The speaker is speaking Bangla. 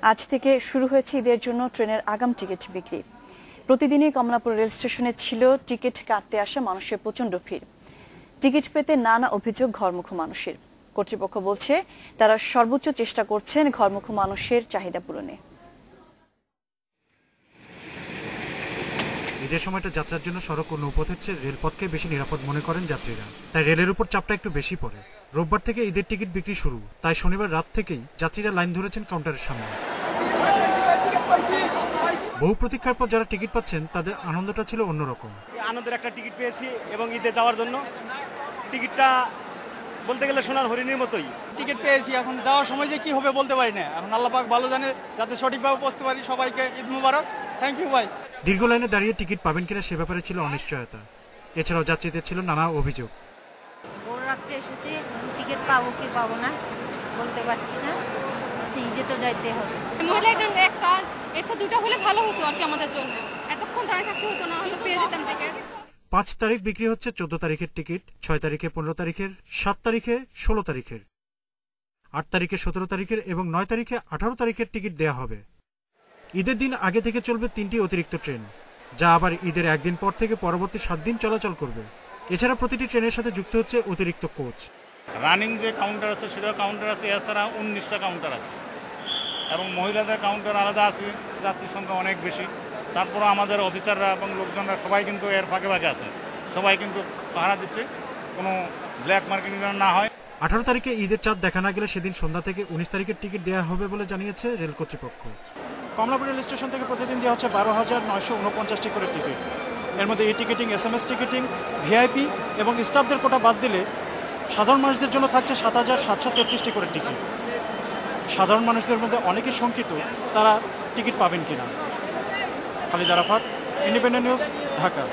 আজ থেকে শুরু হয়েছে ঈদের জন্য ট্রেনের আগাম টিকিট বিক্রি। প্রতিদিনই কমলাপুর রেল স্টেশনে ছিল টিকিট কাটতে আসা মানুষের প্রচণ্ড ভিড়। টিকিট পেতে নানা অভিযোগ ঘরমুখো মানুষের। কর্তৃপক্ষ বলছে তারা সর্বোচ্চ চেষ্টা করছেন ঘরমুখো মানুষের চাহিদা পূরণে। ঈদের সময়টা যাত্রার জন্য সড়ক ও নৌপথের চেয়ে রেলপথকে বেশি নিরাপদ মনে করেন যাত্রীরা, তাই রেলের উপর চাপটা একটু বেশি পড়ে। রোববার থেকে ঈদের টিকিট বিক্রি শুরু, তাই শনিবার রাত থেকেই যাত্রীরা লাইন ধরেছেন কাউন্টারের সামনে। বহু প্রতীক্ষার পর যারা টিকিট পাচ্ছেন তাদের আনন্দটা ছিল অন্যরকম। আনন্দের একটা টিকিট পেয়েছি এবং ঈদে যাওয়ার জন্য টিকিটটা বলতে গেলে সোনার হরিণের মতোই টিকিট পেয়েছি। এখন যাওয়ার সময় যে কি হবে বলতে পারি না, এখন আল্লাহ পাক ভালো জানে, যাতে সঠিকভাবে পৌঁছতে পারি। সবাইকে ঈদ মুবারক। থ্যাংক ইউ ভাই। দীর্ঘ লাইনে দাঁড়িয়ে টিকিট পাবেন কিনা সে ব্যাপারে ছিল অনিশ্চয়তা। এছাড়াও যাত্রীদের ছিল নানা অভিযোগ। ভোর রাত্রে এসেছি, টিকিট পাবো কি পাবো না বলতে পারছি না, ঈদে তো যাইতে হবে। মহিলা একটা ইচ্ছা দুটো হলে ভালো হতো আর কি, আমাদের জন্য এতক্ষণ দাঁড়িয়ে থাকতে হতো না, হয়তো পেয়ে যেতাম টিকিট। 5 তারিখ বিক্রি হচ্ছে 14 তারিখের টিকিট, 6 তারিখে 15 তারিখের, 7 তারিখে 16 তারিখের, 8 তারিখে 17 তারিখের এবং 9 তারিখে 18 তারিখের টিকিট দেয়া হবে। ঈদের দিন আগে থেকে চলবে 3টি অতিরিক্ত ট্রেন, যা আবার ঈদের একদিন পর থেকে পরবর্তী 7 দিন চলাচল করবে। এছাড়া প্রতিটি ট্রেনের সাথে যুক্ত হচ্ছে অতিরিক্ত কোচ। রানিং যে কাউন্টার আছে সেটা কাউন্টার আছে, এছাড়া 19টা কাউন্টার আছে এবং মহিলাদের কাউন্টার আলাদা আছে। যাত্রীর সংখ্যা অনেক বেশি, তারপরে আমাদের অফিসাররা এবং লোকজনরা সবাই কিন্তু এর ফাঁকে ফাঁকে আছে, সবাই কিন্তু পাহারা দিচ্ছে, কোনো ব্ল্যাক মার্কেটিং না হয়। 18 তারিখে ঈদের চাঁদ দেখা না গেলে সেদিন সন্ধ্যা থেকে 19 তারিখের টিকিট দেওয়া হবে বলে জানিয়েছে রেল কর্তৃপক্ষ। কমলাপুর রেল স্টেশন থেকে প্রতিদিন দেওয়া হচ্ছে 12,949টি করে টিকিট। এর মধ্যে ই টিকিটিং, SMS টিকিটিং, ভিআইপি এবং স্টাফদের কোটা বাদ দিলে সাধারণ মানুষদের জন্য থাকছে 7,733টি করে টিকিট। সাধারণ মানুষদের মধ্যে অনেকেই শঙ্কিত তারা টিকিট পাবেন কিনা। Khalid Arafat, independent news, Dhaka.